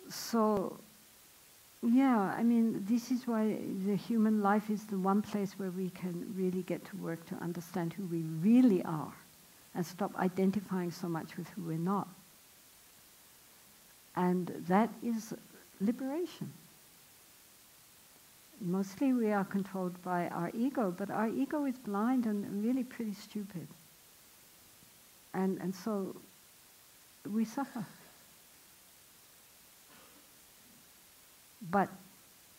So, yeah, I mean, this is why the human life is the one place where we can really get to work to understand who we really are and stop identifying so much with who we're not. And that is liberation. Mostly we are controlled by our ego, but our ego is blind and really pretty stupid. And so we suffer. But,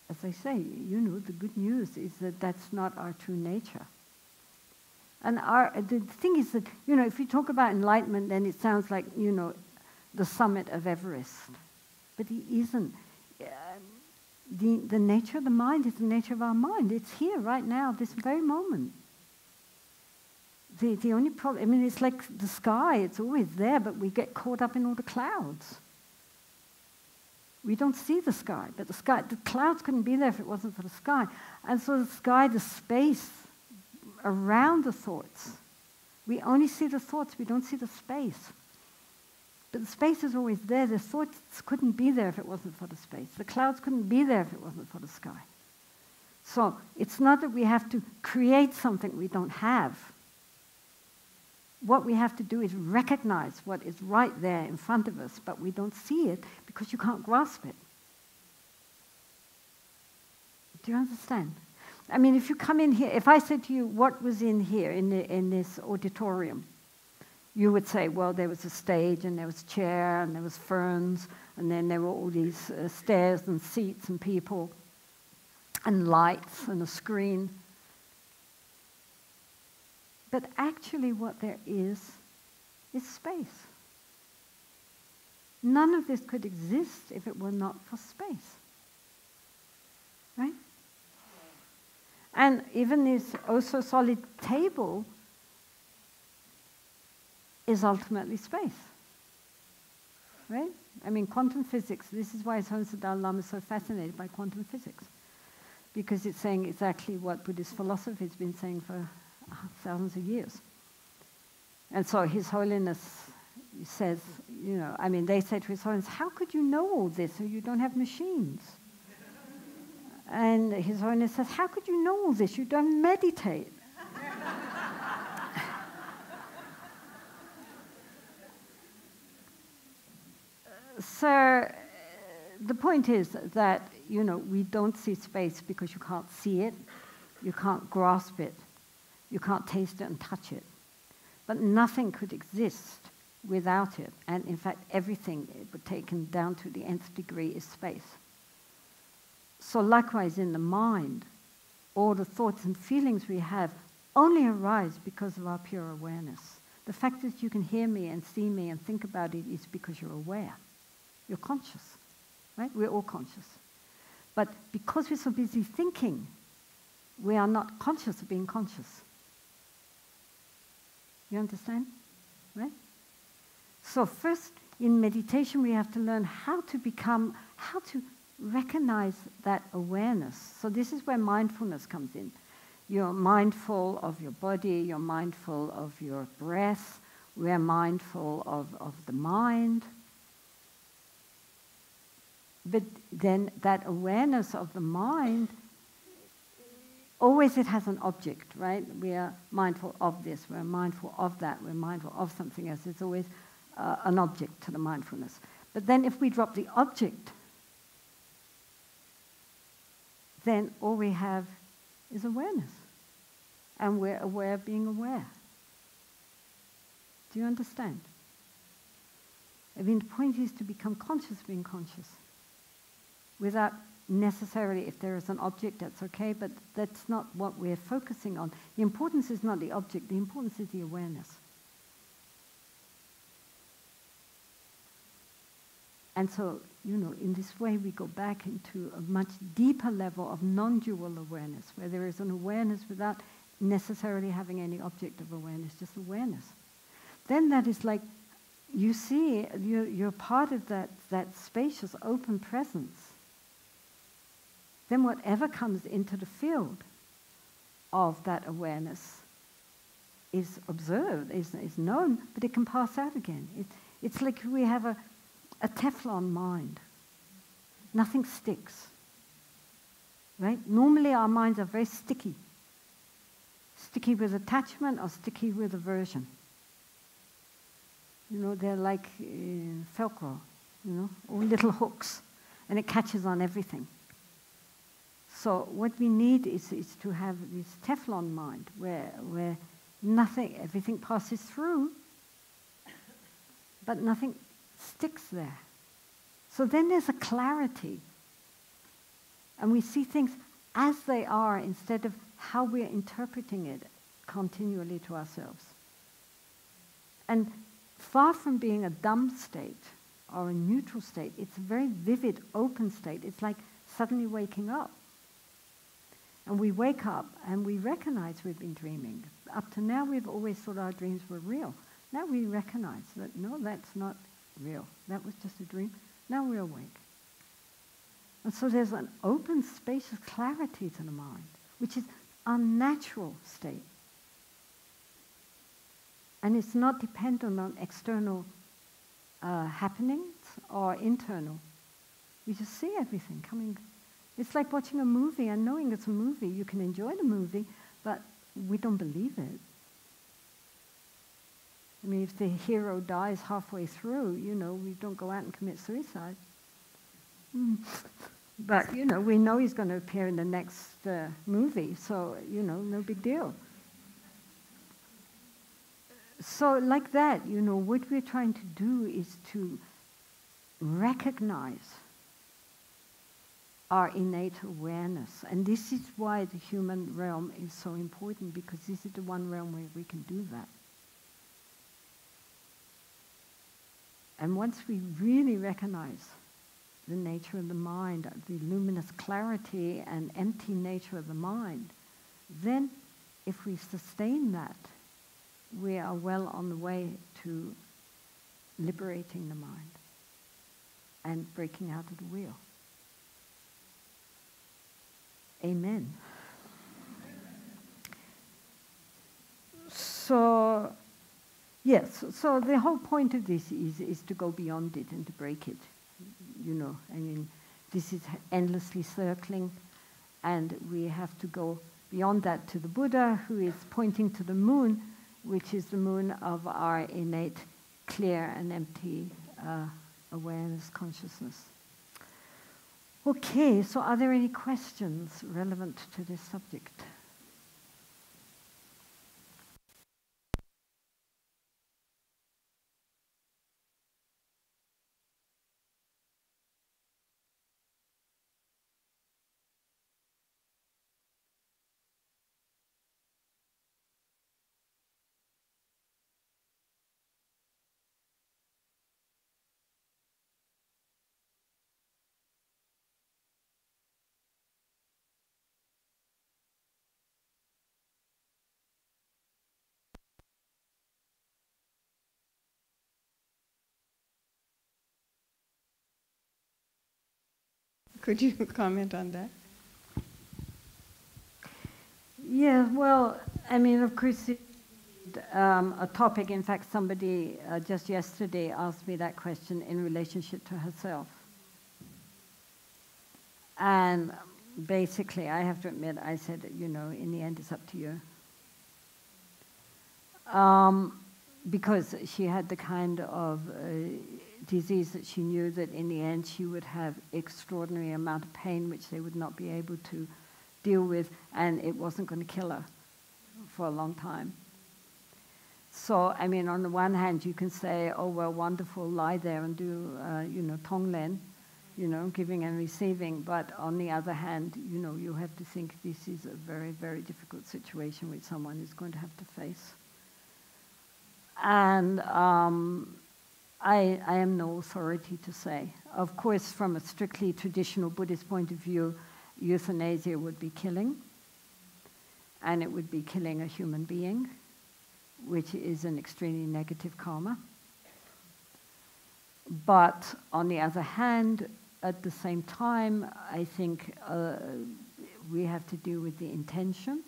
as I say, you know, the good news is that that's not our true nature. And the thing is that, you know, if you talk about enlightenment, then it sounds like, you know, the summit of Everest. But it isn't. The nature of the mind is the nature of our mind. It's here right now, this very moment. The only problem, I mean, it's like the sky, it's always there, but we get caught up in all the clouds. We don't see the sky, but the clouds couldn't be there if it wasn't for the sky. And so the sky, the space around the thoughts, we only see the thoughts, we don't see the space. But the space is always there. The thoughts couldn't be there if it wasn't for the space. The clouds couldn't be there if it wasn't for the sky. So it's not that we have to create something we don't have. What we have to do is recognize what is right there in front of us, but we don't see it because you can't grasp it. Do you understand? I mean, if you come in here, if I said to you, what was in here, in this auditorium? You would say, well, there was a stage, and there was a chair, and there was ferns, and then there were all these stairs and seats and people, and lights and a screen. But actually what there is space. None of this could exist if it were not for space. Right? And even this also solid table is ultimately space. Right? I mean, quantum physics, this is why His Dalai Lama is so fascinated by quantum physics. Because it's saying exactly what Buddhist philosophy has been saying for thousands of years. And so His Holiness says, you know, I mean, they say to His Holiness, how could you know all this if you don't have machines? And His Holiness says, how could you know all this? You don't meditate. So the point is that, you know, we don't see space because you can't see it, you can't grasp it, you can't taste it and touch it. But nothing could exist without it. And in fact, everything, taken down to the nth degree, is space. So likewise in the mind, all the thoughts and feelings we have only arise because of our pure awareness. The fact that you can hear me and see me and think about it is because you're aware. You're conscious, right? We're all conscious. But because we're so busy thinking, we are not conscious of being conscious. You understand? Right? So first, in meditation, we have to learn how to recognize that awareness. So this is where mindfulness comes in. You're mindful of your body, you're mindful of your breath, we're mindful of the mind. But then that awareness of the mind, always it has an object, right? We are mindful of this, we're mindful of that, we're mindful of something else. It's always an object to the mindfulness. But then if we drop the object, then all we have is awareness. And we're aware of being aware. Do you understand? I mean, the point is to become conscious of being conscious. Without necessarily, if there is an object, that's okay, but that's not what we're focusing on. The importance is not the object, the importance is the awareness. And so, you know, in this way we go back into a much deeper level of non-dual awareness, where there is an awareness without necessarily having any object of awareness, just awareness. Then that is like, you see, you're part of that spacious, open presence. Then whatever comes into the field of that awareness is observed, is known, but it can pass out again. It's like we have a Teflon mind. nothing sticks. Right? Normally our minds are very sticky. Sticky with attachment or sticky with aversion. You know, they're like Velcro, you know, all little hooks, and it catches on everything. So what we need is to have this Teflon mind where nothing, everything passes through, but nothing sticks there. So then there's a clarity. And we see things as they are instead of how we're interpreting it continually to ourselves. And far from being a dumb state or a neutral state, it's a very vivid, open state. It's like suddenly waking up. And we wake up and we recognize we've been dreaming. Up to now, we've always thought our dreams were real. Now we recognize that, no, that's not real. That was just a dream. Now we're awake. And so there's an open, spacious clarity to the mind, which is a natural state. And it's not dependent on external happenings or internal. We just see everything coming. It's like watching a movie and knowing it's a movie. You can enjoy the movie, but we don't believe it. I mean, if the hero dies halfway through, you know, we don't go out and commit suicide. But, you know, we know he's going to appear in the next movie, so, you know, no big deal. So like that, you know, what we're trying to do is to recognize our innate awareness. And this is why the human realm is so important, because this is the one realm where we can do that. And once we really recognize the nature of the mind, the luminous clarity and empty nature of the mind, then if we sustain that, we are well on the way to liberating the mind and breaking out of the wheel. Amen. So, yes, so the whole point of this is to go beyond it and to break it. You know, I mean, this is endlessly circling, and we have to go beyond that to the Buddha, who is pointing to the moon, which is the moon of our innate, clear and empty awareness, consciousness. Okay, so are there any questions relevant to this subject? Could you comment on that? Yeah, well, I mean, of course, a topic. In fact, somebody just yesterday asked me that question in relationship to herself. And basically, I have to admit, I said, you know, in the end, it's up to you. Because she had the kind of disease that she knew that in the end she would have extraordinary amount of pain which they would not be able to deal with, and it wasn't going to kill her for a long time. So, I mean, on the one hand, you can say, oh, well, wonderful, lie there and do, you know, tonglen, you know, giving and receiving. But on the other hand, you know, you have to think this is a very, very difficult situation which someone is going to have to face. And I am no authority to say. Of course, from a strictly traditional Buddhist point of view, euthanasia would be killing, and it would be killing a human being, which is an extremely negative karma. But on the other hand, at the same time, I think we have to deal with the intention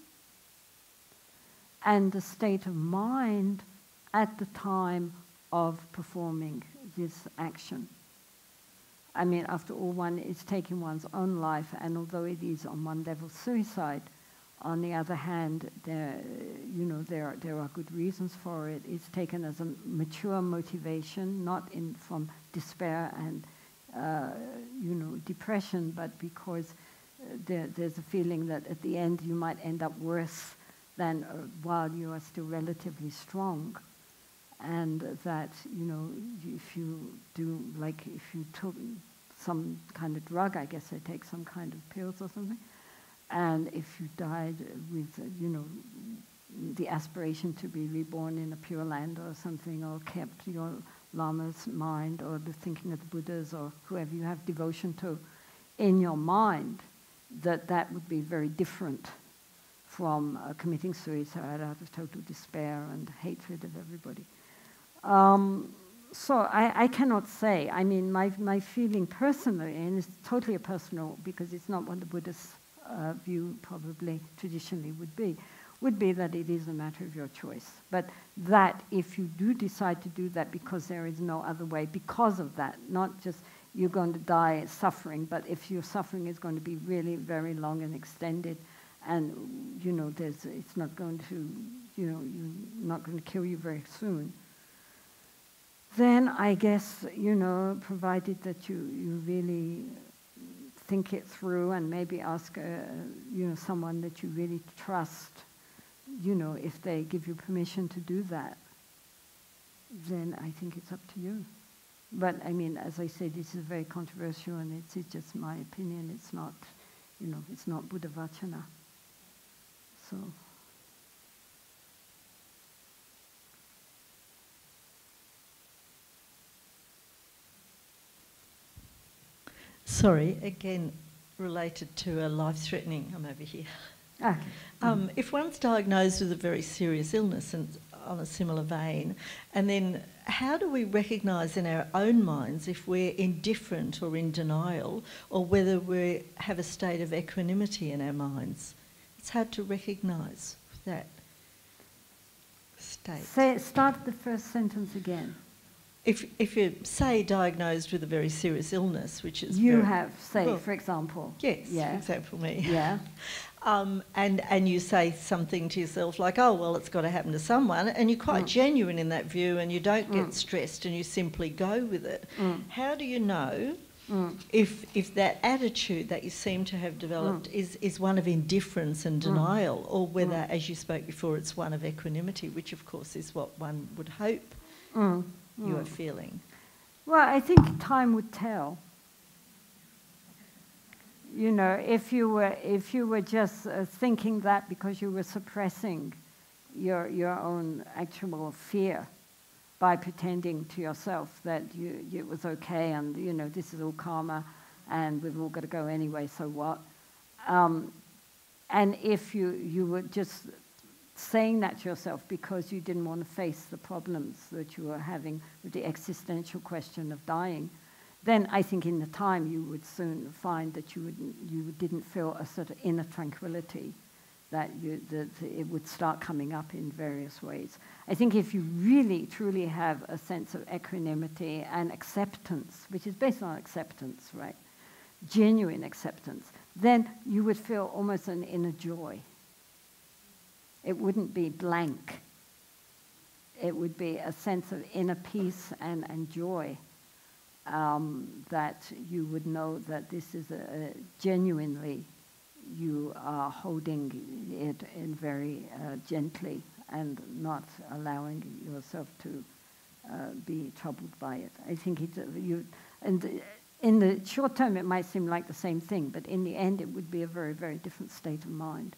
and the state of mind at the time of performing this action. I mean, after all, one is taking one's own life, and although it is on one level suicide, on the other hand, there are good reasons for it. It's taken as a mature motivation, not from despair and depression, but because there's a feeling that at the end you might end up worse than while you are still relatively strong. And that, if you do, like if you took some kind of drug, I guess they take some kind of pills or something, and if you died with, the aspiration to be reborn in a pure land or something, or kept your Lama's mind or the thinking of the Buddhas or whoever you have devotion to in your mind, that would be very different from committing suicide out of total despair and hatred of everybody. So I cannot say. I mean, my feeling personally, and it's totally personal because it's not what the Buddhist view probably traditionally would be that it is a matter of your choice. But that if you do decide to do that because there is no other way, because of that, not just you're going to die suffering, but if your suffering is going to be really very long and extended, and it's not going to, you're not going to kill you very soon, then I guess, provided that you really think it through and maybe ask, someone that you really trust, if they give you permission to do that, then I think it's up to you. But I mean, as I said, this is very controversial, and it's just my opinion. It's not, it's not Buddha Vachana. So. Sorry, again, related to a life-threatening, I'm over here. Okay. If one's diagnosed with a very serious illness and on a similar vein, and then how do we recognise in our own minds if we're indifferent or in denial, or whether we have a state of equanimity in our minds? It's hard to recognise that state. Start the first sentence again. If you're, say, diagnosed with a very serious illness, which is... You have, say, for example. Yes, for example, me. Yeah. And you say something to yourself like, oh, well, it's got to happen to someone, and you're quite genuine in that view, and you don't get stressed, and you simply go with it. How do you know if that attitude that you seem to have developed is one of indifference and denial, or whether, as you spoke before, it's one of equanimity, which, of course, is what one would hope you are feeling? Well, I think time would tell. If you were just thinking that because you were suppressing your own actual fear by pretending to yourself that it was okay and this is all karma and we've all got to go anyway, so what? And if you were just saying that to yourself because you didn't want to face the problems that you were having with the existential question of dying, then I think in the time you would soon find that you didn't feel a sort of inner tranquility, that it would start coming up in various ways. I think if you really, truly have a sense of equanimity and acceptance, which is based on acceptance, right? Genuine acceptance, then you would feel almost an inner joy. It wouldn't be blank. It would be a sense of inner peace and joy. That you would know that this is genuinely, you are holding it in very gently and not allowing yourself to be troubled by it. I think and in the short term it might seem like the same thing, but in the end it would be a very, very different state of mind.